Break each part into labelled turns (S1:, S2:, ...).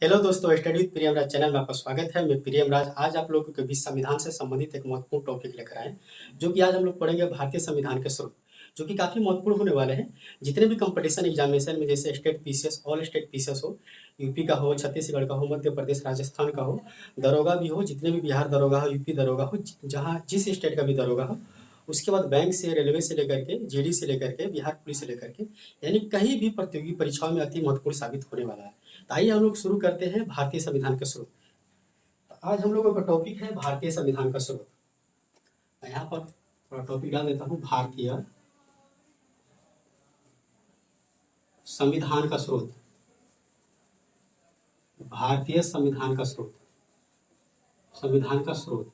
S1: Hello दोस्तों, study with Priyam Raj channel में आपका स्वागत है। मैं प्रियम राज आज आप लोगों के बीच संविधान से संबंधित एक महत्वपूर्ण टॉपिक लेकर आए, जो कि आज हम लोग पढ़ेंगे भारतीय संविधान के स्रोत, जो कि काफ़ी महत्वपूर्ण होने वाले हैं। जितने भी कंपटीशन एग्जामिनेशन में, जैसे state PCS, all state PCS हो, यूपी का हो, छत्तीसगढ़ का हो, मध्य प्रदेश, राजस्थान का हो, दरोगा भी हो, जितने भी बिहार दरोगा हो, यूपी दरोगा हो, जहाँ जिस स्टेट का भी दरोगा हो, उसके बाद बैंक से, रेलवे से लेकर के, जीडी से लेकर के, बिहार पुलिस से लेकर के, यानी कहीं भी प्रतियोगी परीक्षाओं में अति महत्वपूर्ण साबित होने वाला है। तो आइए हम लोग शुरू करते हैं भारतीय संविधान के स्रोत। तो आज हम लोगों का टॉपिक है भारतीय संविधान का स्रोत। मैं यहाँ पर थोड़ा टॉपिक डाल देता हूँ, भारतीय संविधान का स्रोत। भारतीय संविधान का स्रोत, संविधान का स्रोत,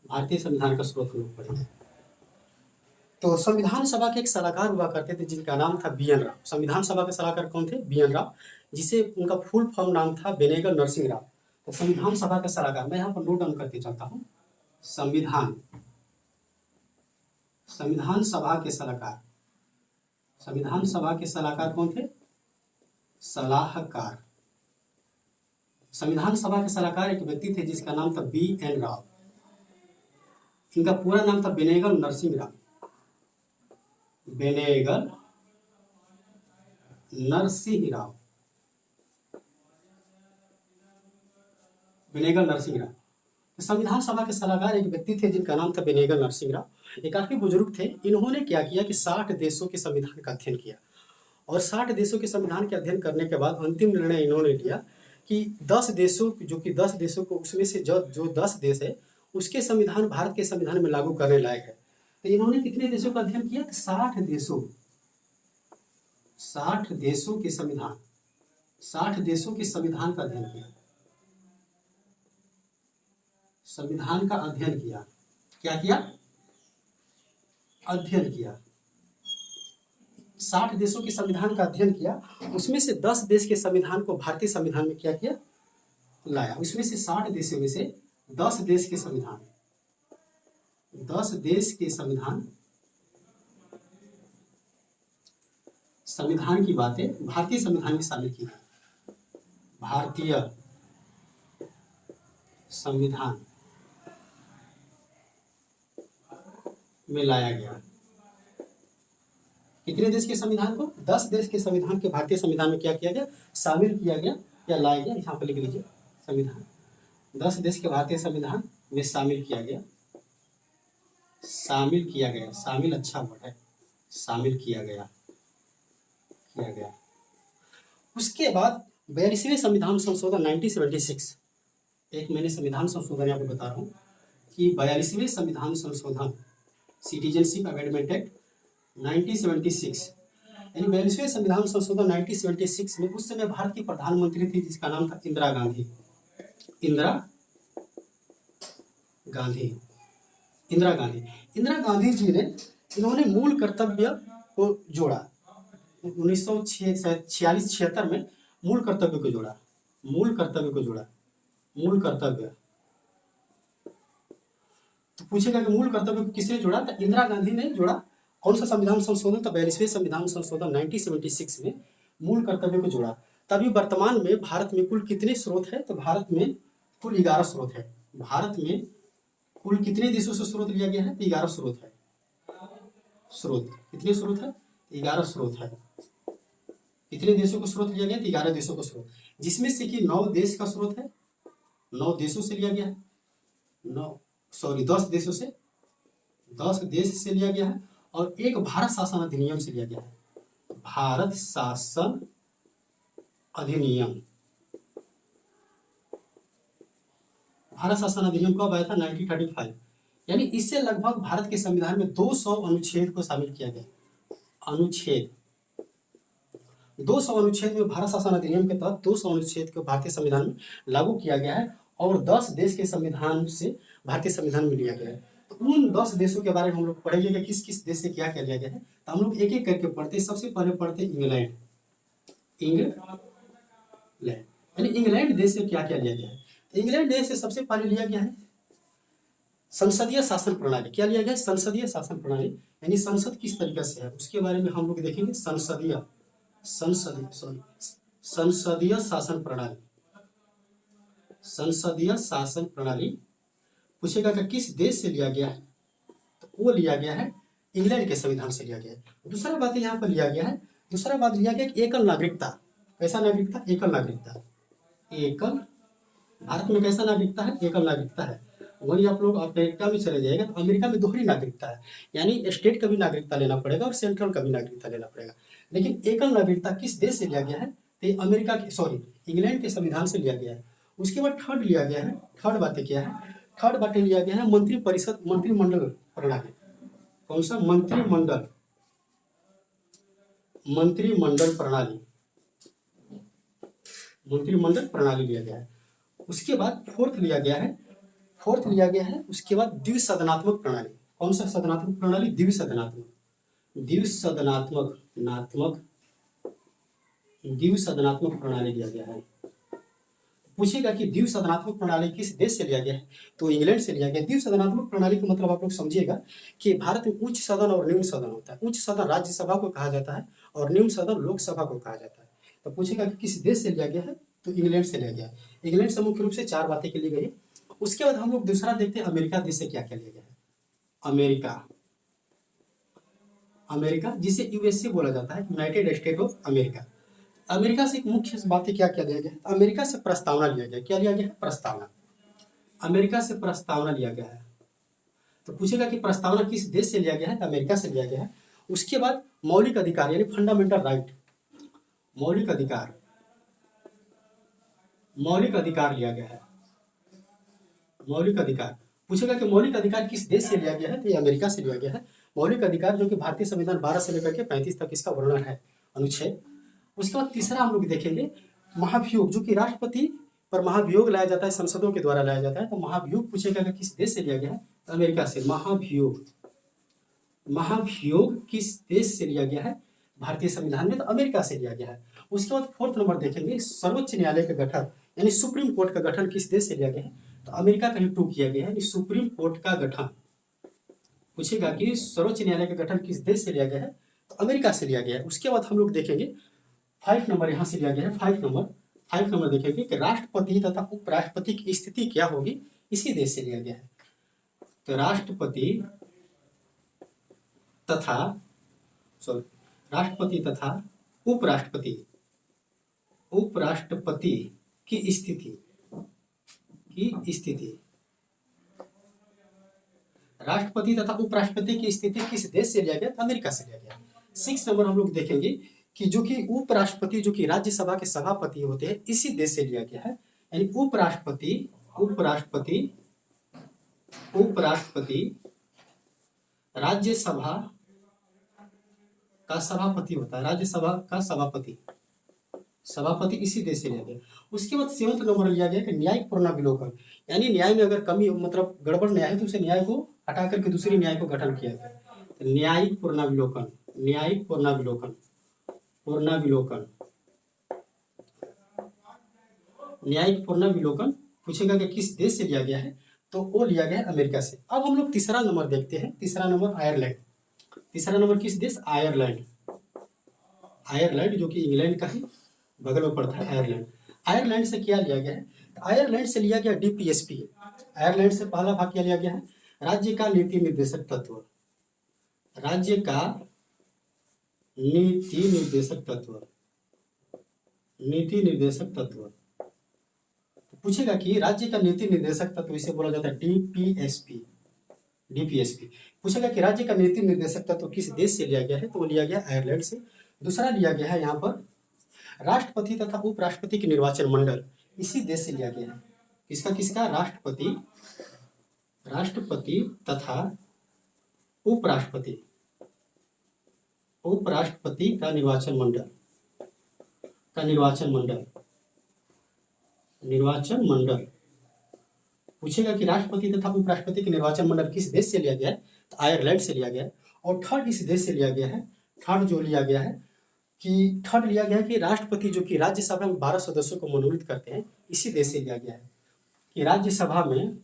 S1: भारतीय संविधान का स्रोत हम लोग पढ़ेंगे। तो संविधान सभा के एक सलाहकार हुआ करते थे, जिनका नाम था बी एन राव। संविधान सभा के सलाहकार कौन थे? बी एन राव, जिसे उनका फुल फॉर्म नाम था बेनेगल नरसिंह राव। तो संविधान सभा के सलाहकार, मैं यहाँ पर नोट डाउन करके चलता हूँ। संविधान संविधान सभा के सलाहकार, संविधान सभा के सलाहकार कौन थे? सलाहकार। संविधान सभा के सलाहकार एक व्यक्ति थे जिसका नाम था बी एन राव। इनका पूरा नाम था बेनेगल नरसिंह राव। बेनेगल नरसिंह राव, बेनेगल नरसिंह राव। संविधान सभा के सलाहकार एक व्यक्ति थे जिनका नाम था बेनेगल नरसिंह राव। ये काफी बुजुर्ग थे। इन्होंने क्या किया कि 60 देशों के संविधान का अध्ययन किया, और 60 देशों के संविधान के अध्ययन करने के बाद अंतिम निर्णय इन्होंने लिया कि 10 देशों, जो कि 10 देशों को, उसमें से जो 10 देश है उसके संविधान भारत के संविधान में लागू करने लायक है। तो इन्होंने कितने देशों का अध्ययन किया? 60 देशों, 60 देशों के संविधान, 60 देशों के संविधान का अध्ययन किया, संविधान का अध्ययन किया। क्या किया? अध्ययन किया। 60 देशों के संविधान का अध्ययन किया। उसमें से 10 देश के संविधान को भारतीय संविधान में क्या किया? लाया। उसमें से 60 देशों में से 10 देश के संविधान, 10 देश के संविधान, संविधान की बातें भारतीय संविधान में शामिल की गई। भारतीय संविधान में लाया गया। कितने देश के संविधान को? 10 देश के संविधान के भारतीय संविधान में क्या किया गया? शामिल किया गया या लाया गया। यहाँ पर लिख लीजिए, संविधान 10 देश के भारतीय संविधान में शामिल किया गया। शामिल किया गया, शामिल अच्छा वर्ड है, शामिल किया गया, किया गया। उसके बाद 42वें संविधान संशोधन 1976, एक मैंने संविधान संशोधन यहाँ पे बता रहा हूँ कि 42वें संविधान संशोधन, सिटीजनशिप अमेंडमेंट एक्ट 1976, यानी 42वें संविधान संशोधन 1976 में उस समय भारत की प्रधानमंत्री थी जिसका नाम था इंदिरा गांधी। इंदिरा गांधी, इंदिरा गांधी। इंदिरा गांधी जी ने, इन्होंने मूल कर्तव्य को जोड़ा। 1946-76 में मूल कर्तव्य को जोड़ा, मूल कर्तव्य को जोड़ा, मूल कर्तव्य। तो पूछेगा कि मूल कर्तव्य को किसने जोड़ा? तो इंदिरा गांधी ने जोड़ा। कौन सा संविधान संशोधन? तो 42वें संविधान संशोधन 1976 में मूल कर्तव्य को जोड़ा। तभी वर्तमान में भारत में कुल कितने स्रोत है? तो भारत में कुल 11 स्रोत है। भारत में कुल कितने देशों से स्रोत लिया गया है? 11 स्रोत है। स्रोत कितने स्रोत है? 11 स्रोत है। कितने देशों को स्रोत लिया गया? 11 देशों को स्रोत, जिसमें से कि 9 देश का स्रोत है, 9 देशों से लिया गया है। 10 देशों से, 10 देश से लिया गया है, और एक भारत शासन अधिनियम से लिया गया है। भारत शासन अधिनियम, भारत शासन अधिनियम कब आया था? 1935। यानी इससे लगभग भारत के संविधान में 200 अनुच्छेद को शामिल किया गया। अनुच्छेद, 200 अनुच्छेद में भारत शासन अधिनियम के तहत 200 अनुच्छेद को भारतीय संविधान में लागू किया गया है, और 10 देश के संविधान से भारतीय संविधान में लिया गया है। तो उन 10 देशों के बारे में हम लोग पढ़ेंगे कि किस किस देश से क्या क्या लिया गया है। तो हम लोग एक एक करके पढ़ते हैं। सबसे पहले पढ़ते हैं इंग्लैंड। इंग्लैंड, यानी इंग्लैंड देश से क्या क्या लिया गया है। इंग्लैंड देश से सबसे पहले लिया गया है संसदीय शासन प्रणाली क्या लिया गया? संसदीय शासन प्रणाली, यानी संसद किस तरीके से है उसके बारे में हम लोग देखेंगे। संसदीय शासन प्रणाली, संसदीय शासन प्रणाली पूछेगा कि किस देश से लिया गया है, तो वो लिया गया है इंग्लैंड के संविधान से लिया गया है। दूसरा बात यहाँ पर लिया गया है, दूसरा बात लिया गया कि एकल नागरिकता। कैसा नागरिकता? एकल नागरिकता। एकल, भारत में कैसा नागरिकता है? एकल नागरिकता है। वही आप लोग अमेरिका में चले जाएगा तो अमेरिका में दोहरी नागरिकता है, यानी स्टेट का भी नागरिकता लेना पड़ेगा और सेंट्रल का भी नागरिकता लेना पड़ेगा। लेकिन एकल नागरिकता किस देश से लिया गया है? तो अमेरिका के, सॉरी, इंग्लैंड के संविधान से लिया गया है। उसके बाद थर्ड लिया गया है, थर्ड बातें क्या है? थर्ड बातें लिया गया है मंत्रिपरिषद, मंत्रिमंडल प्रणाली। कौन सा? मंत्रिमंडल, मंत्रिमंडल प्रणाली, मंत्रिमंडल प्रणाली लिया गया है। उसके बाद फोर्थ लिया गया है, फोर्थ लिया गया है उसके बाद द्विसदनात्मक प्रणाली। कौन सा सदनात्मक प्रणाली? द्विसदनात्मक, द्विसदनात्मक, नात्मक, द्विसदनात्मक प्रणाली लिया गया है। पूछेगा कि द्विसदनात्मक प्रणाली किस देश से लिया गया है, तो इंग्लैंड से लिया गया। द्विसदनात्मक प्रणाली का मतलब आप लोग समझिएगा कि भारत में उच्च सदन और निम्न सदन होता है। उच्च सदन राज्यसभा को कहा जाता है और निम्न सदन लोकसभा को कहा जाता है। तो पूछेगा कि किस देश से लिया गया है, तो इंग्लैंड से लिया गया है। इंग्लैंड से मुख्य रूप से चार बातें के लिए गई। उसके बाद हम लोग दूसरा देखते हैं अमेरिका देश से क्या क्या लिया गया है। अमेरिका, अमेरिका जिसे यूएसए बोला जाता है, United state of America. America से एक मुख्य बातें क्या क्या लिया गया? अमेरिका से प्रस्तावना लिया गया। क्या लिया गया? प्रस्तावना। अमेरिका से प्रस्तावना लिया गया है। तो पूछेगा कि प्रस्तावना किस देश से लिया गया है? अमेरिका से लिया गया है। उसके बाद मौलिक अधिकार यानी फंडामेंटल राइट, मौलिक अधिकार, मौलिक अधिकार लिया गया है। मौलिक अधिकार पूछेगा कि मौलिक अधिकार किस देश से लिया गया है, तो ये अमेरिका से लिया गया है। मौलिक अधिकार जो कि भारतीय संविधान 12 से लेकर के 35 तक इसका वर्णन है, अनुच्छेद। उसके बाद तीसरा हम लोग देखेंगे महाभियोग, जो कि राष्ट्रपति पर महाभियोग लाया जाता है, संसदों के द्वारा लाया जाता है। तो महाभियोग पूछेगा कि किस देश से लिया गया है, तो अमेरिका से। महाभियोग, महाभियोग किस देश से लिया गया है भारतीय संविधान में, तो अमेरिका से लिया गया है। उसके बाद फोर्थ नंबर देखेंगे सर्वोच्च न्यायालय का गठन यानी सुप्रीम कोर्ट का गठन किस देश से लिया गया है, तो अमेरिका का ही टू किया गया है। सुप्रीम कोर्ट का गठन पूछेगा कि सर्वोच्च न्यायालय का गठन किस देश से लिया गया है, तो अमेरिका से लिया गया है। उसके बाद हम लोग देखेंगे 5 नंबर यहाँ से लिया गया है। 5 नंबर देखेंगे कि राष्ट्रपति तथा उपराष्ट्रपति की स्थिति क्या होगी, इसी देश से लिया गया है। तो राष्ट्रपति तथा उपराष्ट्रपति, उपराष्ट्रपति की स्थिति, राष्ट्रपति तथा उपराष्ट्रपति की स्थिति किस देश से लिया गया, अमेरिका से लिया गया। 6 नंबर हम लोग देखेंगे कि जो कि उपराष्ट्रपति जो कि राज्यसभा के सभापति होते हैं, इसी देश से लिया गया है। यानी उपराष्ट्रपति राज्यसभा का सभापति होता है, राज्यसभा का सभापति इसी देश से लिया गया। उसके बाद 7 नंबर लिया गया कि न्यायिक पुनर्विलोकन, यानी न्याय में अगर कमी मतलब गड़बड़ न्याय है तो उसे न्याय को हटा करके दूसरी न्याय को गठन किया गया। तो न्यायिक पुनर्विलोकन, न्यायिक पुनर्विलोकन, न्यायिक पुनर्विलोकन पूछेगा कि किस देश से लिया गया है, तो वो लिया गया है अमेरिका से। अब हम लोग तीसरा नंबर देखते हैं। तीसरा नंबर आयरलैंड। तीसरा नंबर किस देश? आयरलैंड। आयरलैंड जो कि इंग्लैंड का ही बगल में पड़ता है आयरलैंड। आयरलैंड से क्या लिया गया है? आयरलैंड से लिया गया डीपीएसपी। आयरलैंड से पहला भाग क्या लिया गया है? राज्य का नीति निर्देशक तत्व, राज्य का नीति निर्देशक तत्व, नीति निर्देशक तत्व। पूछेगा कि राज्य का नीति निर्देशक तत्व इसे बोला जाता है डीपीएसपी। डीपीएसपी पूछेगा कि राज्य का नीति निर्देशक तत्व किस देश से लिया गया है, तो वो लिया गया आयरलैंड से। दूसरा लिया गया है यहाँ पर राष्ट्रपति तथा उपराष्ट्रपति के निर्वाचन मंडल, इसी देश से लिया गया है। किसका किसका? राष्ट्रपति तथा उपराष्ट्रपति का निर्वाचन मंडल पूछेगा कि राष्ट्रपति तथा उपराष्ट्रपति के निर्वाचन मंडल किस देश से लिया गया है, तो आयरलैंड से लिया गया है। और थर्ड इस देश से लिया गया है, थर्ड जो लिया गया है कि थर्ड लिया गया है कि राष्ट्रपति जो कि राज्यसभा में 12 सदस्यों को मनोनीत करते हैं, इसी देश से लिया गया है कि राज्यसभा में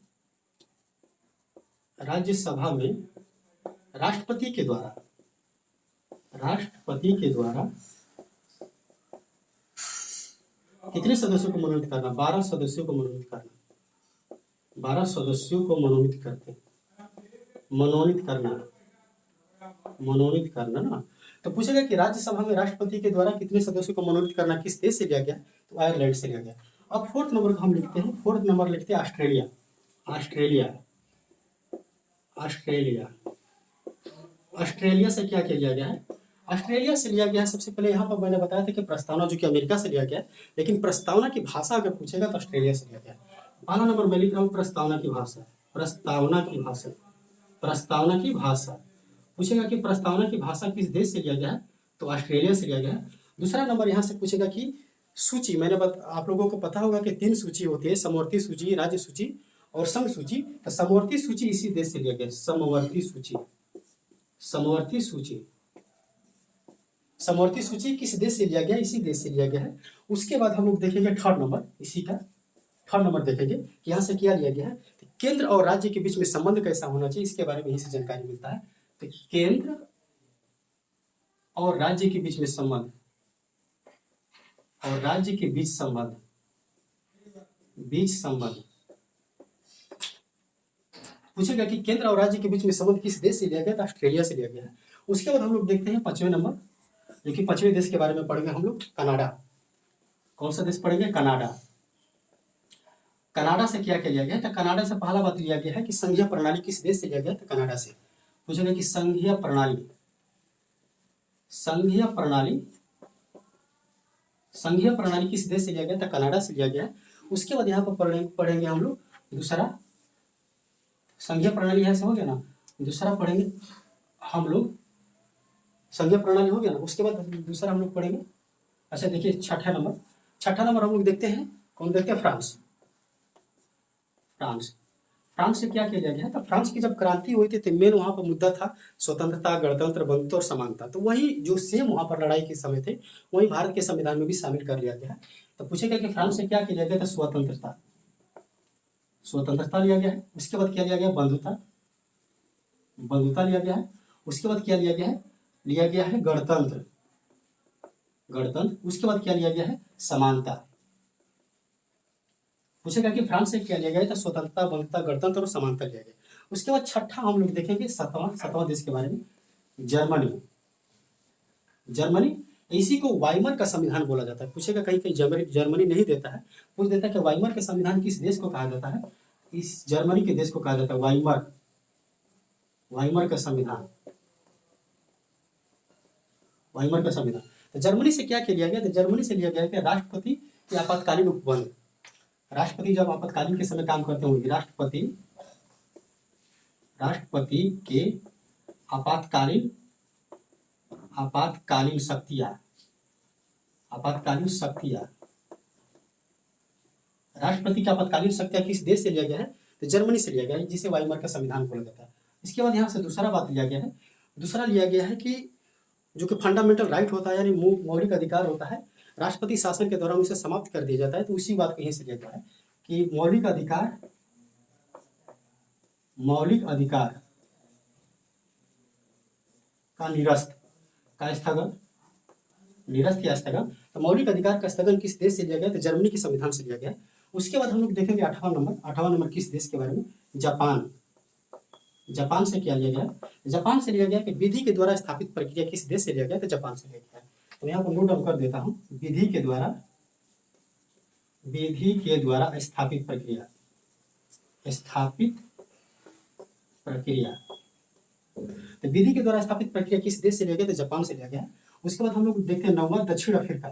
S1: राज्यसभा में राष्ट्रपति के द्वारा कितने सदस्यों को मनोनीत करना? 12 सदस्यों को मनोनीत करना। 12 सदस्यों को मनोनीत करना ना। तो पूछेगा कि राज्यसभा में राष्ट्रपति के द्वारा कितने सदस्यों को मनोनीत करना किस देश से लिया गया? तो आयरलैंड से लिया गया। अब फोर्थ नंबर को हम लिखते हैं, फोर्थ नंबर लिखते हैं ऑस्ट्रेलिया। ऑस्ट्रेलिया से क्या किया गया है? ऑस्ट्रेलिया से लिया गया है। सबसे पहले यहाँ पर मैंने बताया था कि प्रस्तावना जो कि अमेरिका से लिया गया है, लेकिन प्रस्तावना की भाषा अगर पूछेगा तो ऑस्ट्रेलिया से लिया गया है। पहला नंबर मैं लिख रहा हूँ प्रस्तावना की भाषा। पूछेगा कि प्रस्तावना की भाषा किस देश से लिया गया है? तो ऑस्ट्रेलिया से लिया गया है। दूसरा नंबर यहाँ से पूछेगा कि सूची, आप लोगों को पता होगा कि 3 सूची होती है, समवर्ती सूची, राज्य सूची और संघ सूची। तो समवर्ती सूची इसी देश से लिया गया है। समवर्ती सूची किस देश से लिया गया? इसी देश से लिया गया है। उसके बाद हम लोग देखेंगे थर्ड नंबर देखेंगे कि यहाँ से क्या लिया गया है। तो केंद्र और राज्य के बीच में संबंध कैसा होना चाहिए, इसके बारे में यहीं से जानकारी मिलता है। तो केंद्र और राज्य के बीच में संबंध पूछेगा कि केंद्र और राज्य के बीच में संबंध किस देश से लिया गया? तो ऑस्ट्रेलिया से लिया गया है। उसके बाद हम लोग देखते हैं 5वें नंबर, जो कि 5वें देश के बारे में पढ़ेंगे हम लोग, कनाडा। कौन सा देश पढ़ेंगे? कनाडा से क्या लिया गया? तो कनाडा से पहला बात लिया गया है कि संघीय प्रणाली किस देश से लिया गया? तो कनाडा से। पूछेगा कि संघीय प्रणाली किस देश से लिया गया? तो कनाडा से लिया गया है। उसके बाद यहाँ पर पढ़ेंगे हम लोग दूसरा, संघीय प्रणाली यहाँ से हो गया ना। दूसरा पढ़ेंगे हम लोग, संघीय प्रणाली हो गया ना। उसके बाद दूसरा हम लोग पढ़ेंगे, अच्छा देखिए छठा नंबर हम लोग देखते हैं, कौन देखते हैं? फ्रांस से क्या किया गया है? तो फ्रांस की जब क्रांति हुई थी तो मेन वहां पर मुद्दा था स्वतंत्रता, गणतंत्र, बंधुत्व और समानता। तो वही जो सेम वहां पर लड़ाई के समय थे वही भारत के संविधान में भी शामिल कर लिया गया है। तो पूछेगा कि फ्रांस से क्या किया गया था? स्वतंत्रता लिया गया है। उसके बाद क्या लिया गया? बंधुता लिया गया है। उसके बाद क्या लिया गया है? गणतंत्र। उसके बाद क्या लिया गया है? समानता। पूछेगा कि फ्रांस से क्या लिया गया? तो स्वतंत्रता, बंधुता, गणतंत्र और समानता लिया गया। उसके बाद छठा हम लोग देखेंगे सातवां देश के बारे में, जर्मनी। इसी को वाइमर का संविधान बोला जाता है। पूछेगा कहीं जर्मनी नहीं देता है, पूछ देता है कि वाइमर का संविधान किस देश को कहा जाता है? इस जर्मनी के देश को कहा जाता है वाइमर का संविधान। तो जर्मनी से क्या लिया गया? तो जर्मनी से लिया गया कि राष्ट्रपति के आपातकालीन उपबंध। राष्ट्रपति जब आपातकालीन के समय काम करते होंगे, राष्ट्रपति के आपातकालीन शक्तियां। राष्ट्रपति की आपातकालीन शक्तियां किस देश से लिया गया है? तो जर्मनी से लिया गया है, जिसे वाइमर का संविधान बोला जाता है। इसके बाद यहाँ से दूसरा बात लिया गया है। दूसरा लिया गया है कि जो कि फंडामेंटल राइट होता है, यानी मौलिक अधिकार होता है, राष्ट्रपति शासन के दौरान उसे समाप्त कर दिया जाता है। तो उसी बात को यहीं से लिया गया है कि मौलिक अधिकार का स्थगन। तो मौलिक अधिकार का स्थगन किस देश से लिया गया? तो जर्मनी के संविधान से लिया गया। उसके बाद हम लोग देखेंगे 8वां नंबर किस देश के बारे में? जापान से क्या लिया गया? जापान से लिया गया कि विधि के द्वारा स्थापित प्रक्रिया किस देश से लिया गया? तो जापान से लिया गया। तो यहाँ पर नोट डाउन कर देता हूँ, विधि के द्वारा स्थापित प्रक्रिया। तो विधि के द्वारा स्थापित प्रक्रिया किस देश से लिया गया? तो जापान से लिया गया। उसके बाद हम लोग देखते हैं 9वां, दक्षिण अफ्रीका।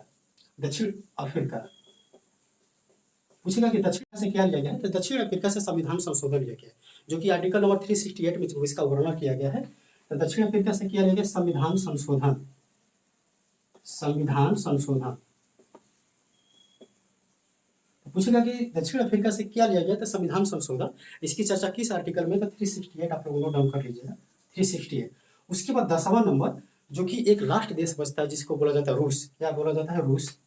S1: पूछेगा कि दक्षिण से क्या लिया गया है? तो दक्षिण अफ्रीका से संविधान संशोधन लिया गया, जो कि आर्टिकल नंबर 368 में इसका वर्णन किया गया है। तो दक्षिण अफ्रीका से क्या लिया गया? संविधान संशोधन। पूछेगा कि दक्षिण अफ्रीका से क्या लिया गया? तो संविधान संशोधन। इसकी चर्चा किस आर्टिकल में? तो 368 आप लोग नोट डाउन कर लीजिएगा, 368। उसके बाद 10वां नंबर, जो कि एक लास्ट देश बचता है जिसको बोला जाता है रूस। क्या बोला जाता है? रूस।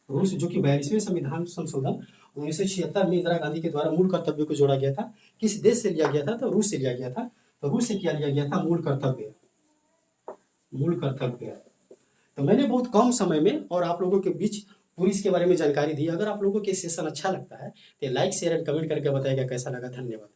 S1: रूस जो कि 42वें संविधान संशोधन 1976 में इंदिरा गांधी के द्वारा मूल कर्तव्य को जोड़ा गया था। किस देश से लिया गया था? तो रूस से लिया गया था। तो रूस से क्या लिया गया था? मूल कर्तव्य। मूल कर्तव्य। तो मैंने बहुत कम समय में और आप लोगों के बीच पूरी इसके बारे में जानकारी दी। अगर आप लोगों को ये सेशन अच्छा लगता है तो लाइक शेयर एंड कमेंट करके बताइएगा कैसा लगा। धन्यवाद।